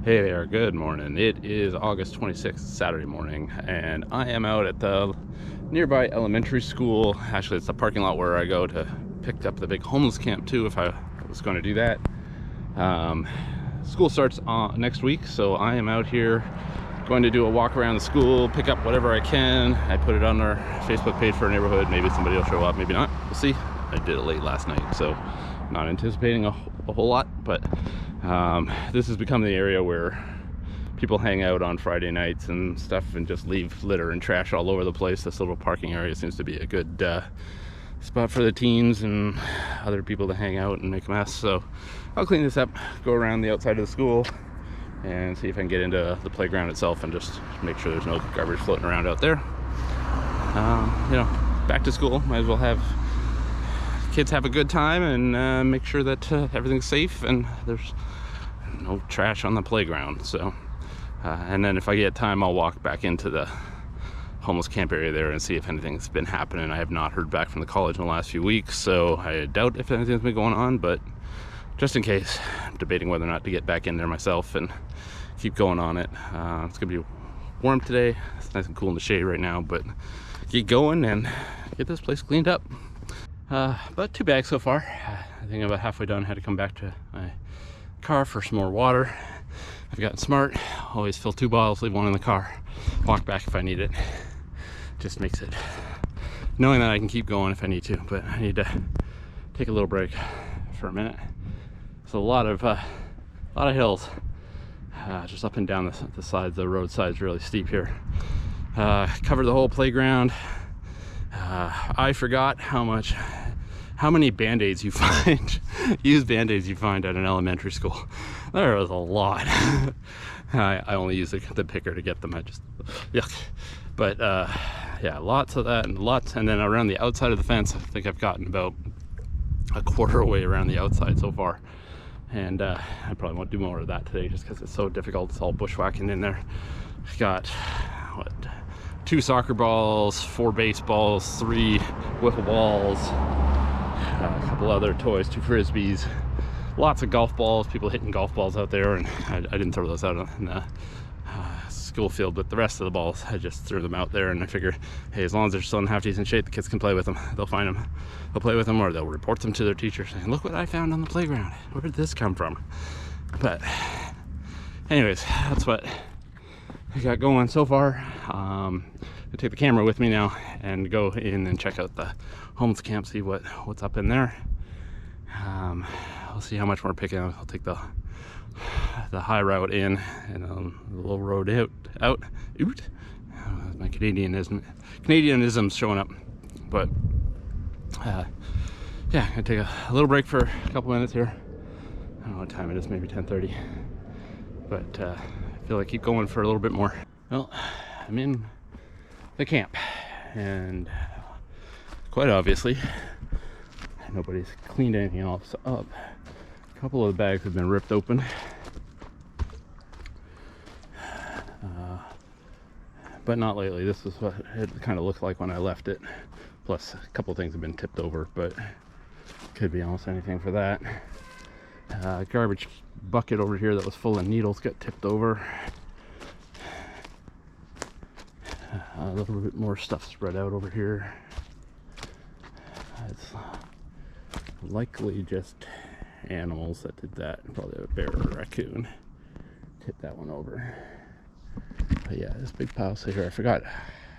Hey there, good morning. It is August 26th, Saturday morning, and I am out at the nearby elementary school. Actually, it's the parking lot where I go to pick up the big homeless camp too, if I was going to do that. Um, School starts next week, so I am out here going to do a walk around the school, pick up whatever I can. I put it on our Facebook page for our neighborhood. Maybe somebody will show up, maybe not. We'll see. I did it late last night, so not anticipating a whole lot, but this has become the area where people hang out on Friday nights and stuff and just leave litter and trash all over the place. This little parking area seems to be a good spot for the teens and other people to hang out and make a mess. So I'll clean this up, go around the outside of the school and see if I can get into the playground itself and just make sure there's no garbage floating around out there. Back to school, might as well have kids have a good time and make sure that everything's safe and there's no trash on the playground. So and then if I get time, I'll walk back into the homeless camp area there and see if anything's been happening. I have not heard back from the college in the last few weeks, so I doubt if anything's been going on, but just in case, I'm debating whether or not to get back in there myself and keep going on it. It's gonna be warm today. It's nice and cool in the shade right now, but get going and get this place cleaned up. But 2 bags so far. I think I'm about halfway done. Had to come back to my car for some more water. I've gotten smart. Always fill 2 bottles, leave one in the car, walk back if I need it. Just makes it knowing that I can keep going if I need to, but I need to take a little break for a minute. So a lot of hills, just up and down the sides. The roadside's really steep here. Covered the whole playground. I forgot how many band-aids you find, used band-aids you find at an elementary school. There was a lot. I only use the picker to get them. I just, yuck. But yeah, lots of that and lots. And then around the outside of the fence, I think I've gotten about a quarter way around the outside so far. And I probably won't do more of that today just because it's so difficult. It's all bushwhacking in there. I got, 2 soccer balls, 4 baseballs, 3 wiffle balls, a couple other toys, 2 frisbees, lots of golf balls, people hitting golf balls out there, and I didn't throw those out in the school field, but the rest of the balls, I just threw them out there, and I figured, hey, as long as they're still in half decent shape, the kids can play with them. They'll find them, they'll play with them, or they'll report them to their teacher saying, look what I found on the playground. Where did this come from? But anyways, that's what I got going so far. I'll take the camera with me now and go in and check out the homeless camp, see what's up in there. I'll see how much more picking up. I'll take the high route in and the low road out. My Canadianism's showing up. But yeah, I'm gonna take a little break for a couple minutes here. I don't know what time it is, maybe 10:30. But I feel like I keep going for a little bit more. Well, I'm in the camp, and quite obviously nobody's cleaned anything else up. A couple of the bags have been ripped open, but not lately. This is what it kind of looked like when I left it. Plus a couple of things have been tipped over, but could be almost anything for that. Garbage bucket over here that was full of needles got tipped over. A little bit more stuff spread out over here. It's likely just animals that did that. Probably a bear or a raccoon tipped that one over. But yeah, this big pile. So here, I forgot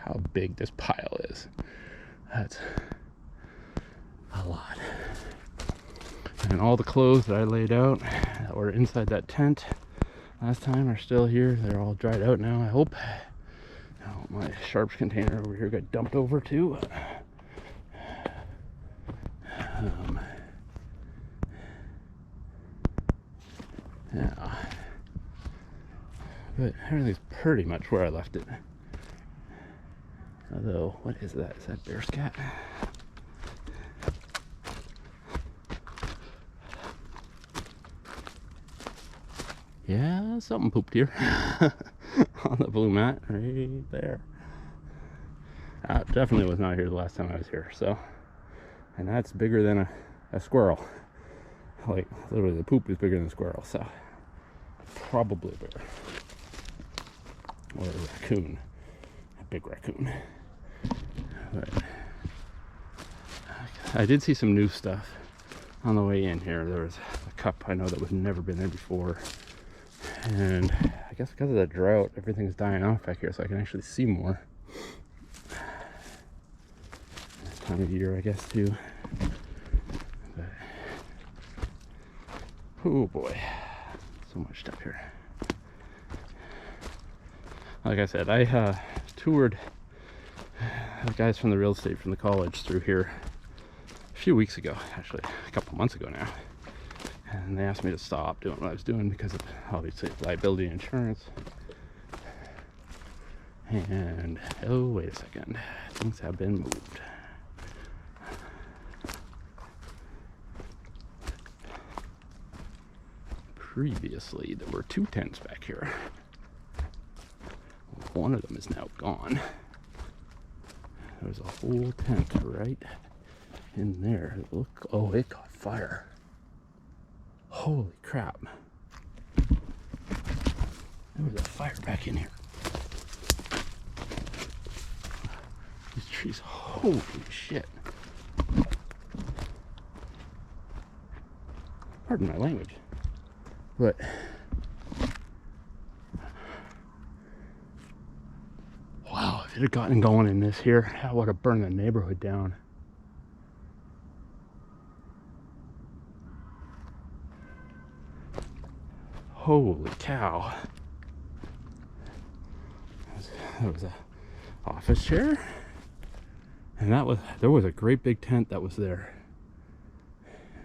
how big this pile is. That's a lot. And all the clothes that I laid out that were inside that tent last time are still here. They're all dried out now, I hope. Now my sharps container over here got dumped over too. Yeah, but everything's pretty much where I left it. Although, what is that? Is that bear scat? Yeah, something pooped here on the blue mat right there. Definitely was not here the last time I was here. So, and that's bigger than a squirrel. Like literally, the poop is bigger than a squirrel. So probably a bear. Or a raccoon. A big raccoon. But I did see some new stuff on the way in here. There was a cup I know that was never been there before. And I guess because of the drought, everything's dying off back here, so I can actually see more. Time of year, I guess, too. But, oh boy, so much stuff here. Like I said, I toured the guys from the real estate from the college through here a few weeks ago, actually a couple months ago now, and they asked me to stop doing what I was doing because of obviously liability insurance. And oh, wait a second, things have been moved. Previously, there were 2 tents back here. One of them is now gone. There's a whole tent right in there. Look, oh, it caught fire. Holy crap. There was a fire back in here. These trees, holy shit. Pardon my language. But wow, if it had gotten going in this here, that would have burned the neighborhood down. Holy cow. There was a office chair, and there was a great big tent that was there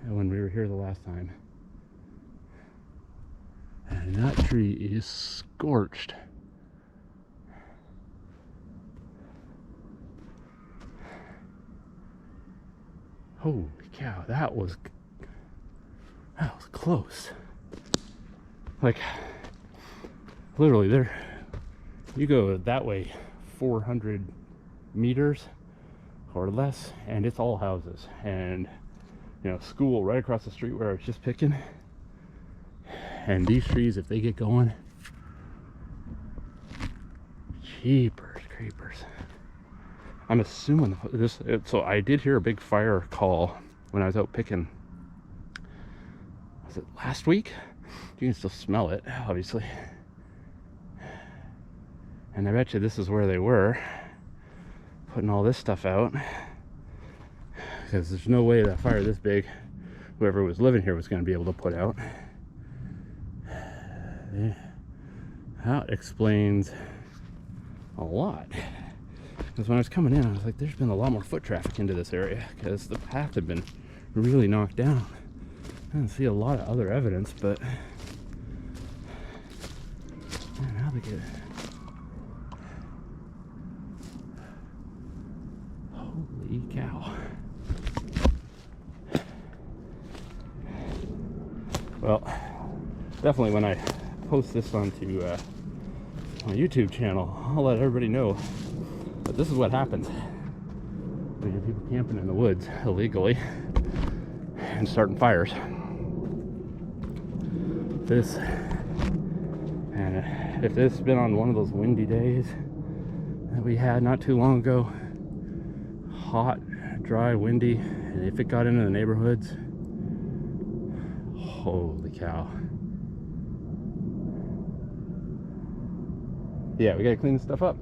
when we were here the last time. And that tree is scorched. Holy cow, that was close. Like, literally there, you go that way 400 meters or less, and it's all houses. And, you know, school right across the street where I was just picking. And these trees, if they get going, jeepers creepers. I'm assuming so I did hear a big fire call when I was out picking. Was it last week? You can still smell it, obviously. And I bet you this is where they were putting all this stuff out, because there's no way that fire this big, whoever was living here was going to be able to put out. Yeah. That explains a lot. Because when I was coming in, I was like, there's been a lot more foot traffic into this area because the path had been really knocked down. I didn't see a lot of other evidence, but man, how they get it. Holy cow. Well, definitely when I post this onto my YouTube channel, I'll let everybody know. But this is what happens when you have people camping in the woods illegally and starting fires. If this has been on one of those windy days that we had not too long ago, hot, dry, windy, and if it got into the neighborhoods, holy cow. Yeah, we gotta clean this stuff up.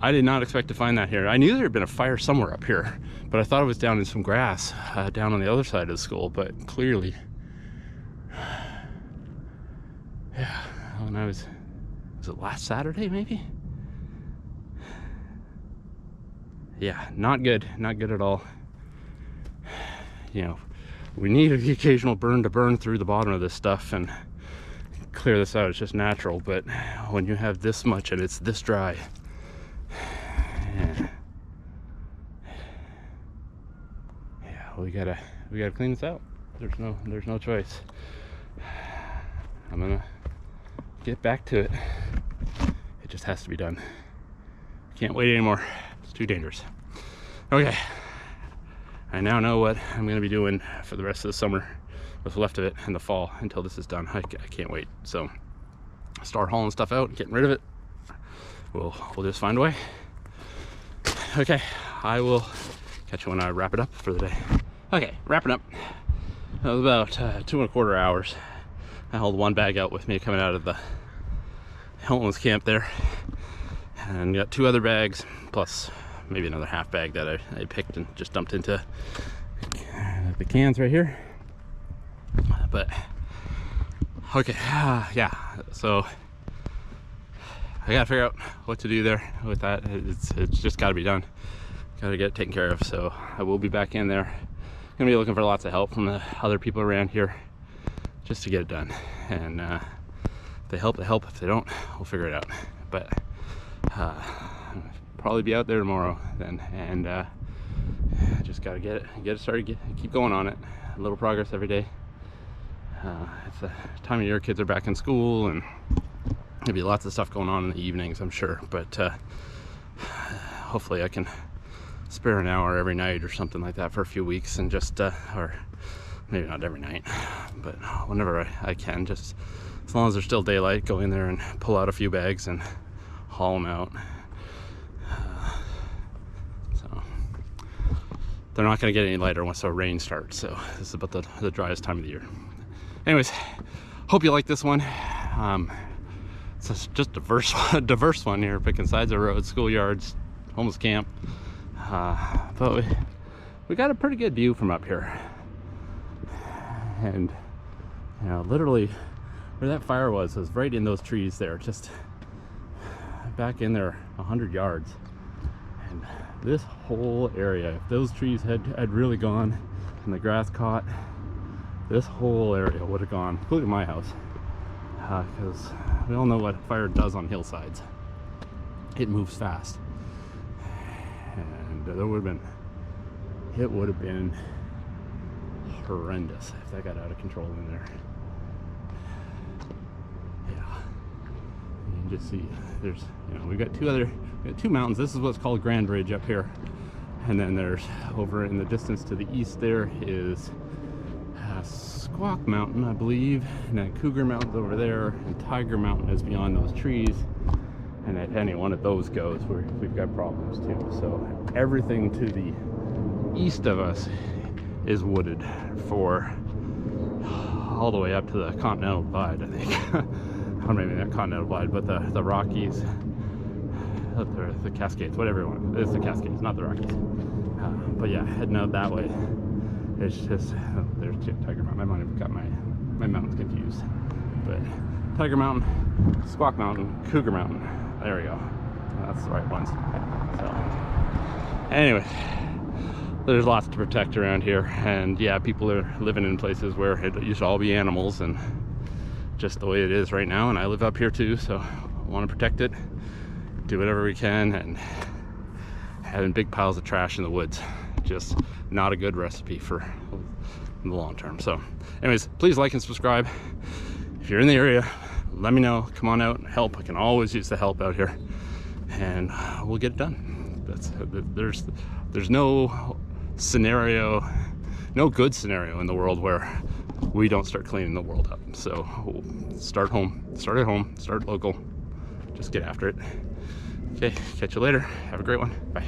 I did not expect to find that here. I knew there had been a fire somewhere up here, but I thought it was down in some grass down on the other side of the school, but clearly, yeah, when I was it last Saturday maybe? Yeah, not good at all. You know, we need the occasional burn to burn through the bottom of this stuff and clear this out. It's just natural, but when you have this much and it's this dry, yeah, we gotta clean this out. There's no choice. I'm gonna get back to it. It just has to be done. Can't wait anymore. It's too dangerous. Okay, I now know what I'm gonna be doing for the rest of the summer what's left of it in the fall until this is done. I can't wait. So start hauling stuff out, getting rid of it. We'll just find a way. Okay, I will catch you when I wrap it up for the day. Okay, wrapping up. That was about 2¼ hours. I hauled one bag out with me coming out of the homeless camp there, and got 2 other bags plus maybe another half bag that I picked and just dumped into the cans right here. But okay, yeah, so I gotta figure out what to do there with that. It's just gotta be done, gotta get it taken care of. So I will be back in there. Gonna be looking for lots of help from the other people around here just to get it done. And if they help, they help. If they don't, we'll figure it out. But probably be out there tomorrow then, and just gotta get it started, keep going on it. A little progress every day. It's the time of year kids are back in school, and there'll be lots of stuff going on in the evenings, I'm sure. But hopefully I can spare an hour every night or something like that for a few weeks, and just or maybe not every night, but whenever I can, just as long as there's still daylight, go in there and pull out a few bags and haul them out. So they're not going to get any lighter once the rain starts, so this is about the driest time of the year. Anyways, hope you like this one. It's just a diverse one here, picking sides of roads, schoolyards, homeless camp. But we got a pretty good view from up here, and you know, literally where that fire was right in those trees there, just back in there 100 yards. And this whole area, if those trees had really gone and the grass caught, this whole area would have gone, including my house, because we all know what fire does on hillsides. It moves fast, and it would have been horrendous if that got out of control in there. Yeah, you can just see there's, you know, we got 2 mountains. This is what's called Grand Ridge up here, and then there's over in the distance to the east there is Squawk Mountain, I believe, and then Cougar Mountain's over there, and Tiger Mountain is beyond those trees. And if any one of those goes, we've got problems too. So everything to the east of us is wooded for all the way up to the Continental Divide, I think. Or maybe not Continental Divide, but the Rockies, the Cascades, whatever you want. It's the Cascades, not the Rockies. But yeah, heading out that way, it's just, oh, there's Tiger Mountain. I might have got my mountains confused. But Tiger Mountain, Squawk Mountain, Cougar Mountain. There we go. That's the right ones. So, anyway, there's lots to protect around here, and yeah, people are living in places where it used to all be animals, and just the way it is right now. And I live up here too, so I want to protect it, do whatever we can, and having big piles of trash in the woods, just not a good recipe for the long term. So, anyways, please like and subscribe. If you're in the area, let me know. Come on out and help. I can always use the help out here, and we'll get it done. There's no scenario, no good scenario in the world where we don't start cleaning the world up. So start at home, start local, just get after it. Okay, catch you later. Have a great one. Bye.